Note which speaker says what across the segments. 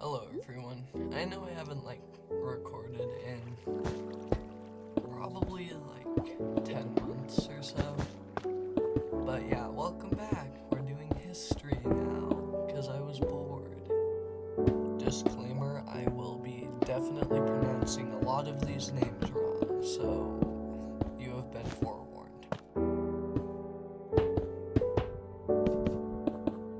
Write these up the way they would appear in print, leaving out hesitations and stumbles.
Speaker 1: Hello everyone. I know I haven't recorded in probably 10 months or so. But yeah, welcome back. We're doing history now because I was bored. Disclaimer, I will be definitely pronouncing a lot of these names wrong, so you have been forewarned.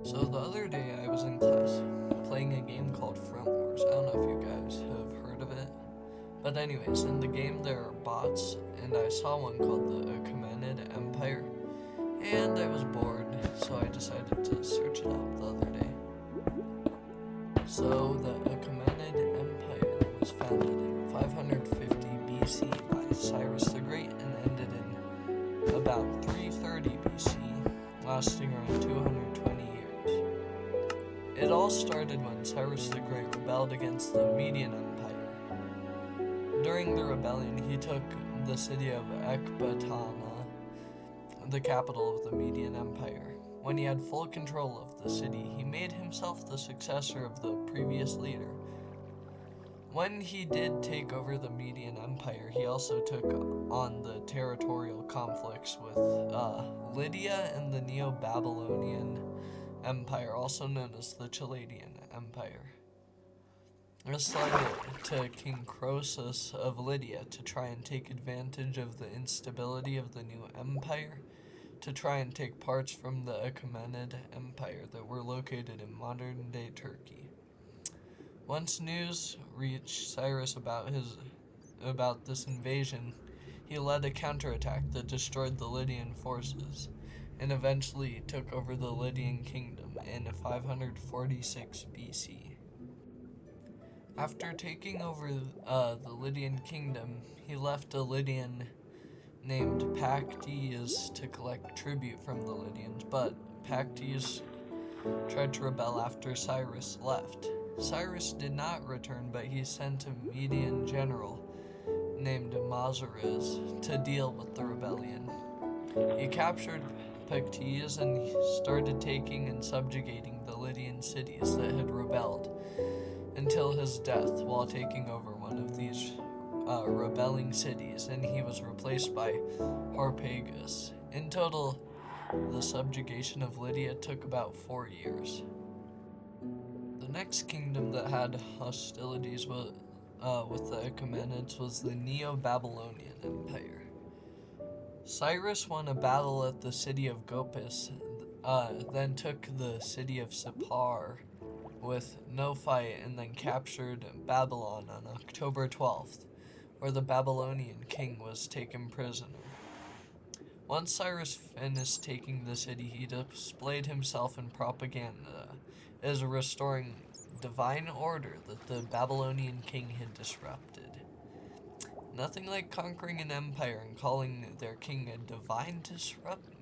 Speaker 1: So the other day I was in class playing a game called Front Wars. I don't know if you guys have heard of it. But anyways, in the game there are bots, and I saw one called the Achaemenid Empire, and I was bored, so I decided to search it up the other day. So the Achaemenid Empire was founded in 550 BC by Cyrus the Great and ended in about 330 BC, lasting around 220 years. It all started when Cyrus the Great rebelled against the Median Empire. During the rebellion, he took the city of Ecbatana, the capital of the Median Empire. When he had full control of the city, he made himself the successor of the previous leader. When he did take over the Median Empire, he also took on the territorial conflicts with Lydia and the Neo-Babylonian Empire, also known as the Chaldean Empire. This led to King Croesus of Lydia to try and take advantage of the instability of the new empire, to try and take parts from the Achaemenid Empire that were located in modern-day Turkey. Once news reached Cyrus about this invasion, he led a counterattack that destroyed the Lydian forces, and eventually took over the Lydian kingdom in 546 BC. After taking over the Lydian kingdom, he left a Lydian named Pactyes to collect tribute from the Lydians, but Pactyes tried to rebel after Cyrus left. Cyrus did not return, but he sent a Median general named Mazares to deal with the rebellion. He captured Pactyes and started taking and subjugating the Lydian cities that had rebelled, until his death while taking over one of these rebelling cities, and he was replaced by Harpagus. In total, the subjugation of Lydia took about 4 years. The next kingdom that had hostilities with the Achaemenids was the Neo-Babylonian Empire. Cyrus won a battle at the city of Gopis, then took the city of Sippar with no fight, and then captured Babylon on October 12th, where the Babylonian king was taken prisoner. Once Cyrus finished taking the city, he displayed himself in propaganda as restoring divine order that the Babylonian king had disrupted. Nothing like conquering an empire and calling their king a divine disruptor.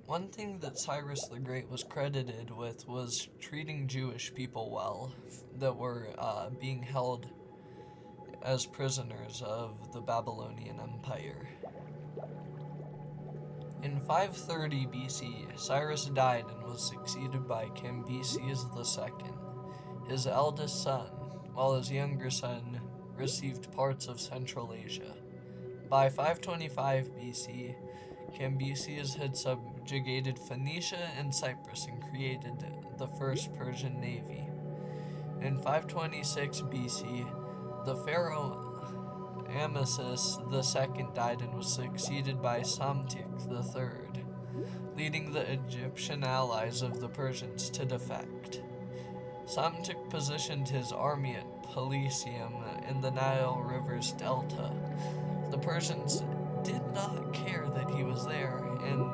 Speaker 1: One thing that Cyrus the Great was credited with was treating Jewish people well that were being held as prisoners of the Babylonian Empire. In 530 BC, Cyrus died and was succeeded by Cambyses II, his eldest son, while his younger son received parts of Central Asia. By 525 BC, Cambyses had subjugated Phoenicia and Cyprus and created the first Persian navy. In 526 BC, the pharaoh Amasis II died and was succeeded by Psamtik III, leading the Egyptian allies of the Persians to defect. Psamtik positioned his army at Pelusium in the Nile River's delta. The Persians did not care that he was there and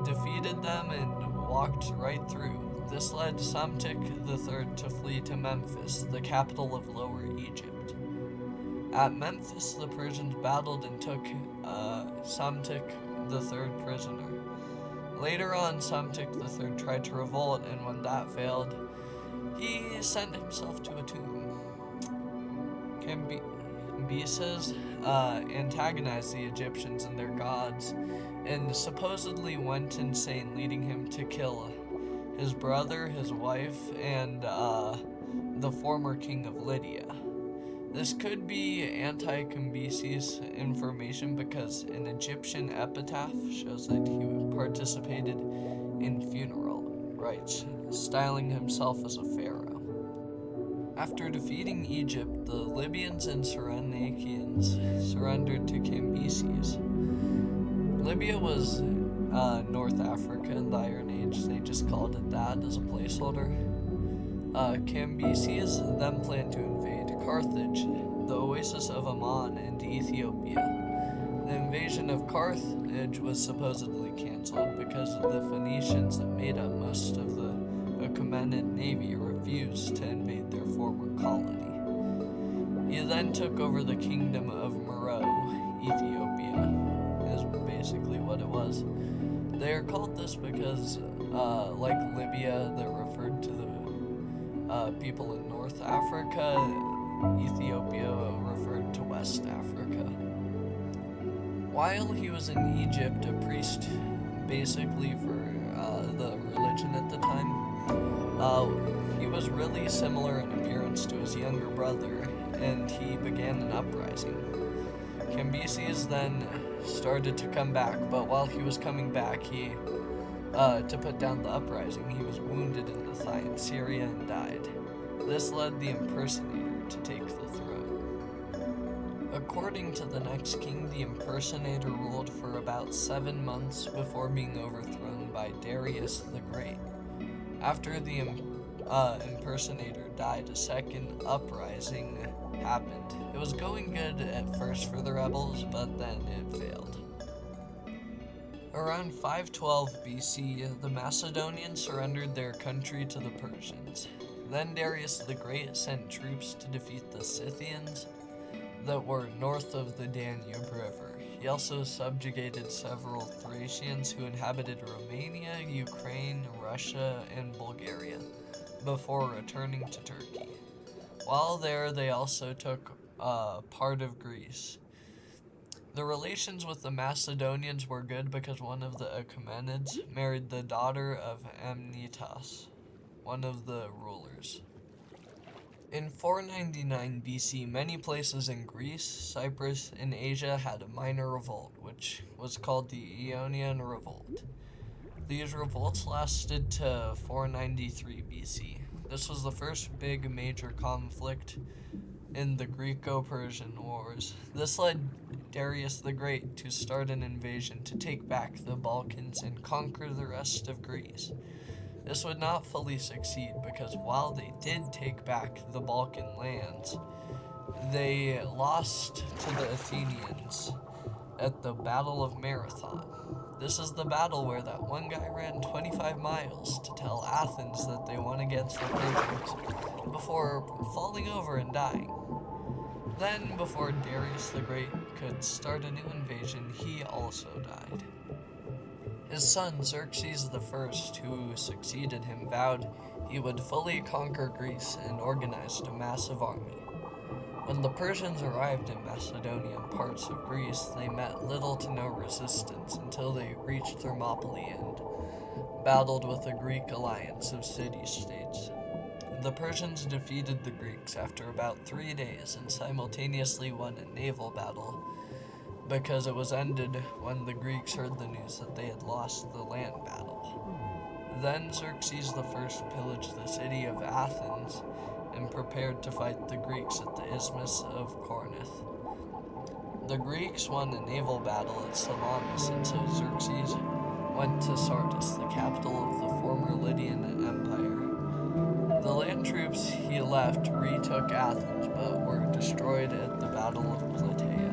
Speaker 1: defeated them and walked right through. This led Psamtik III to flee to Memphis, the capital of Lower Egypt. At Memphis, the Persians battled and took Psamtik III prisoner. Later on, Psamtik III tried to revolt, and when that failed, he sent himself to a tomb. Cambyses antagonized the Egyptians and their gods, and supposedly went insane, leading him to kill his brother, his wife, and the former king of Lydia. This could be anti-Cambyses information because an Egyptian epitaph shows that he participated in funeral rites, styling himself as a pharaoh. After defeating Egypt, the Libyans and Cyrenaicaeans surrendered to Cambyses. Libya was North Africa in the Iron Age. They just called it that as a placeholder. Cambyses then planned to invade Carthage, the oasis of Aman, and Ethiopia. The invasion of Carthage was supposedly cancelled because the Phoenicians that made up most of the Achaemenid navy refused to invade their former colony. He then took over the kingdom of Meroe, Ethiopia, is basically what it was. They are called this because, like Libya, that referred to the people in North Africa, Ethiopia referred to West Africa. While he was in Egypt, a priest, basically for the religion at the time, he was really similar in appearance to his younger brother, and he began an uprising. Cambyses then started to come back, but while he was coming back, to put down the uprising, he was wounded in the thigh in Syria and died. This led the impersonator to take the throne. According to the next king, the impersonator ruled for about 7 months before being overthrown by Darius the Great. After the impersonator died, a second uprising happened. It was going good at first for the rebels, but then it failed. Around 512 BC, the Macedonians surrendered their country to the Persians. Then Darius the Great sent troops to defeat the Scythians that were north of the Danube River. He also subjugated several Thracians who inhabited Romania, Ukraine, Russia, and Bulgaria before returning to Turkey. While there, they also took part of Greece. The relations with the Macedonians were good because one of the Achaemenids married the daughter of Amnitas, one of the rulers. In 499 BC, many places in Greece, Cyprus, and Asia had a minor revolt, which was called the Ionian Revolt. These revolts lasted to 493 BC. This was the first big major conflict in the Greco-Persian Wars. This led Darius the Great to start an invasion to take back the Balkans and conquer the rest of Greece. This would not fully succeed because while they did take back the Balkan lands, they lost to the Athenians at the Battle of Marathon. This is the battle where that one guy ran 25 miles to tell Athens that they won against the Persians before falling over and dying. Then, before Darius the Great could start a new invasion, he also died. His son Xerxes I, who succeeded him, vowed he would fully conquer Greece and organized a massive army. When the Persians arrived in Macedonia and parts of Greece, they met little to no resistance until they reached Thermopylae and battled with a Greek alliance of city-states. The Persians defeated the Greeks after about 3 days and simultaneously won a naval battle because it was ended when the Greeks heard the news that they had lost the land battle. Then Xerxes I pillaged the city of Athens and prepared to fight the Greeks at the Isthmus of Corinth. The Greeks won a naval battle at Salamis, and so Xerxes went to Sardis, the capital of the former Lydian Empire. The land troops he left retook Athens, but were destroyed at the Battle of Plataea.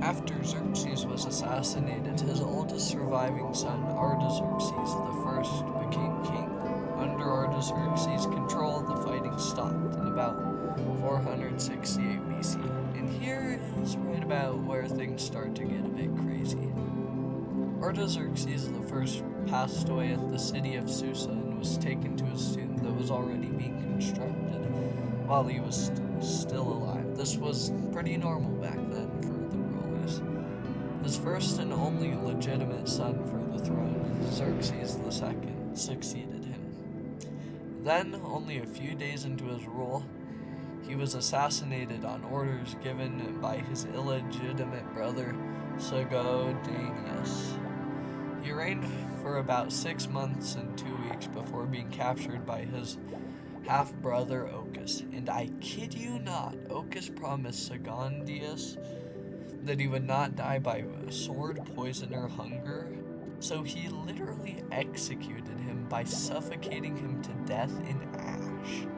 Speaker 1: After Xerxes was assassinated, his oldest surviving son, Artaxerxes I, became king. Under Artaxerxes' control, the fighting stopped in about 468 BC. And here is right about where things start to get a bit crazy. Artaxerxes I passed away at the city of Susa and was taken to his tomb that was already being constructed while he was still alive. This was pretty normal back then for the rulers. His first and only legitimate son for the throne, Xerxes II, succeeded him. Then, only a few days into his rule, he was assassinated on orders given by his illegitimate brother, Sagodanius. He reigned for about 6 months and 2 weeks before being captured by his half-brother Ochus. And I kid you not, Ochus promised Sagondius that he would not die by sword, poison, or hunger. So he literally executed him by suffocating him to death in ash.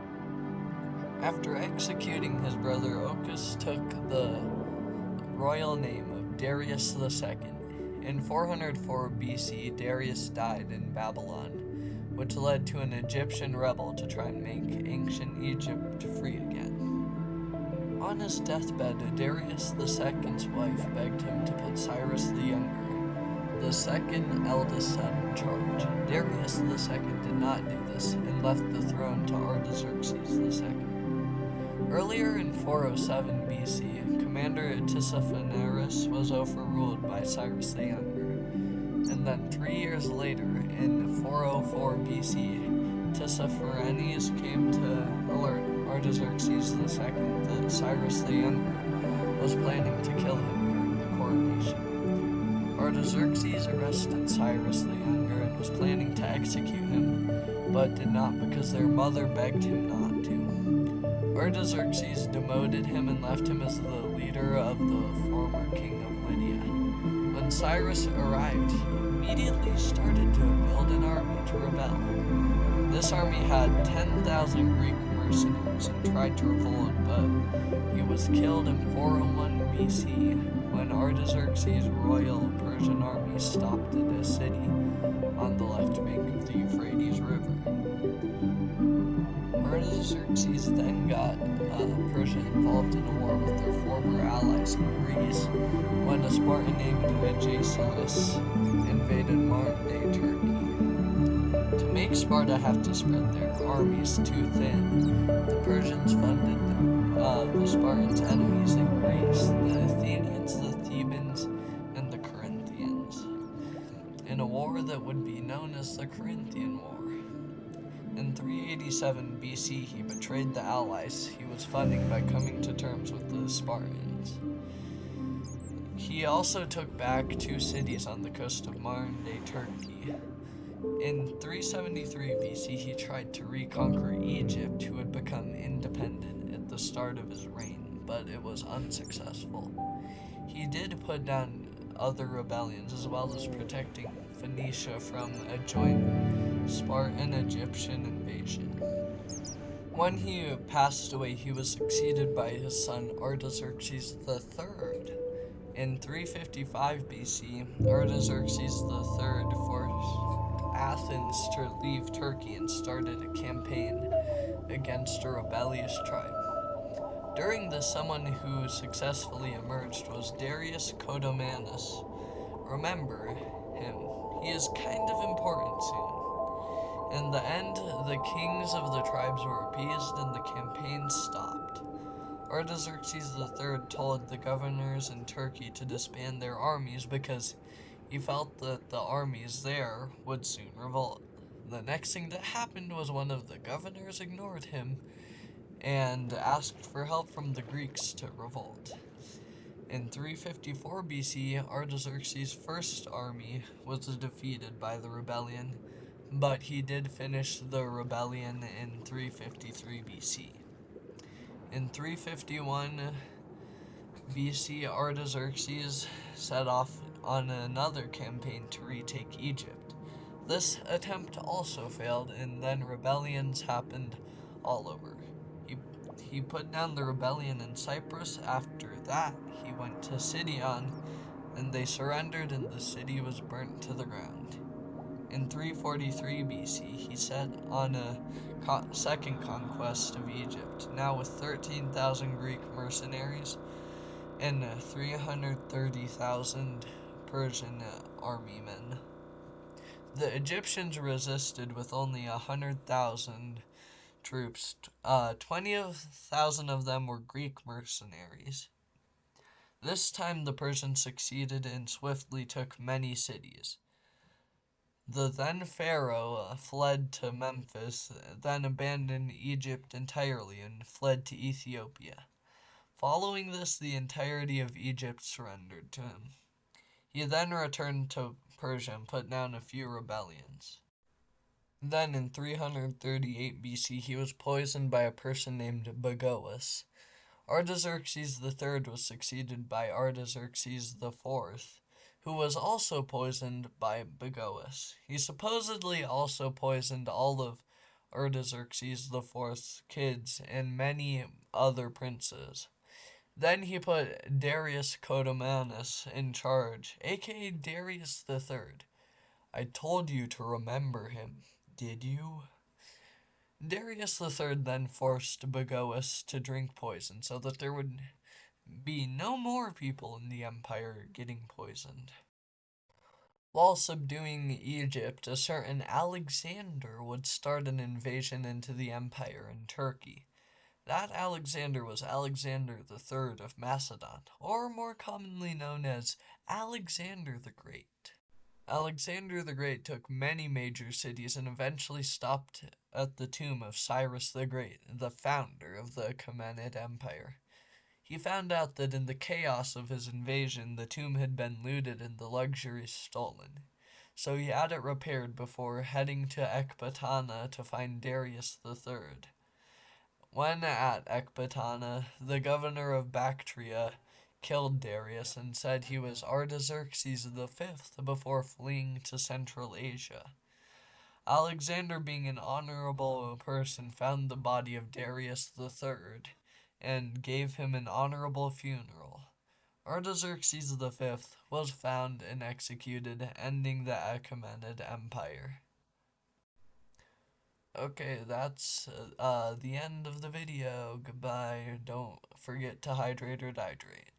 Speaker 1: After executing his brother, Ochus took the royal name of Darius II. In 404 BC, Darius died in Babylon, which led to an Egyptian rebel to try and make ancient Egypt free again. On his deathbed, Darius II's wife begged him to put Cyrus the Younger, the second eldest son, in charge. Darius II did not do this and left the throne to Artaxerxes II. Earlier in 407 BC, Commander Tissaphernes was overruled by Cyrus the Younger, and then 3 years later, in 404 BC, Tissaphernes came to alert Artaxerxes II that Cyrus the Younger was planning to kill him during the coronation. Artaxerxes arrested Cyrus the Younger and was planning to execute him, but did not because their mother begged him not to. Artaxerxes demoted him and left him as the leader of the former king of Lydia. When Cyrus arrived, he immediately started to build an army to rebel. This army had 10,000 Greek mercenaries and tried to revolt, but he was killed in 401 BC when Artaxerxes' royal Persian army stopped at a city on the left bank of the Euphrates River. Artaxerxes then got Persia involved in a war with their former allies in Greece when a Spartan named Achaemenid invaded modern-day Turkey. To make Sparta have to spread their armies too thin, the Persians funded the Spartans' enemies in Greece, the Athenians, the Thebans, and the Corinthians, in a war that would be known as the Corinthian War. In 387 BC, he betrayed the allies he was funding by coming to terms with the Spartans. He also took back 2 cities on the coast of modern-day Turkey. In 373 BC, he tried to reconquer Egypt, who had become independent at the start of his reign, but it was unsuccessful. He did put down other rebellions, as well as protecting Phoenicia from a joint Spartan-Egyptian invasion. When he passed away, he was succeeded by his son Artaxerxes III. In 355 BC, Artaxerxes III forced Athens to leave Turkey and started a campaign against a rebellious tribe. During this, someone who successfully emerged was Darius Codomanus. Remember him. He is kind of important soon. In the end, the kings of the tribes were appeased and the campaign stopped. Artaxerxes III told the governors in Turkey to disband their armies because he felt that the armies there would soon revolt. The next thing that happened was one of the governors ignored him and asked for help from the Greeks to revolt. In 354 BC, Artaxerxes' first army was defeated by the rebellion, but he did finish the rebellion in 353 BC. In 351 BC, Artaxerxes set off on another campaign to retake Egypt. This attempt also failed, and then rebellions happened all over. He put down the rebellion in Cyprus. After that, he went to Sidon, and they surrendered, and the city was burnt to the ground. In 343 BC, he set on a second conquest of Egypt, now with 13,000 Greek mercenaries and 330,000 Persian army men. The Egyptians resisted with only 100,000 troops. 20,000 of them were Greek mercenaries. This time the Persians succeeded and swiftly took many cities. The then pharaoh fled to Memphis, then abandoned Egypt entirely and fled to Ethiopia. Following this, the entirety of Egypt surrendered to him. He then returned to Persia and put down a few rebellions. Then in 338 BC, he was poisoned by a person named Bagoas. Artaxerxes III was succeeded by Artaxerxes IV, who was also poisoned by Bagoas. He supposedly also poisoned all of Artaxerxes IV's kids and many other princes. Then he put Darius Codomanus in charge, aka Darius III. I told you to remember him, did you? Darius III then forced Bagoas to drink poison so that there would be no more people in the empire getting poisoned. While subduing Egypt, a certain Alexander would start an invasion into the empire in Turkey. That Alexander was Alexander III of Macedon, or more commonly known as Alexander the Great. Alexander the Great took many major cities and eventually stopped at the tomb of Cyrus the Great, the founder of the Achaemenid Empire. He found out that in the chaos of his invasion, the tomb had been looted and the luxuries stolen. So he had it repaired before heading to Ecbatana to find Darius III. When at Ecbatana, the governor of Bactria killed Darius and said he was Artaxerxes V before fleeing to Central Asia. Alexander, being an honorable person, found the body of Darius III and gave him an honorable funeral. Artaxerxes V was found and executed, ending the Achaemenid Empire. Okay, that's the end of the video. Goodbye. Don't forget to hydrate or dihydrate.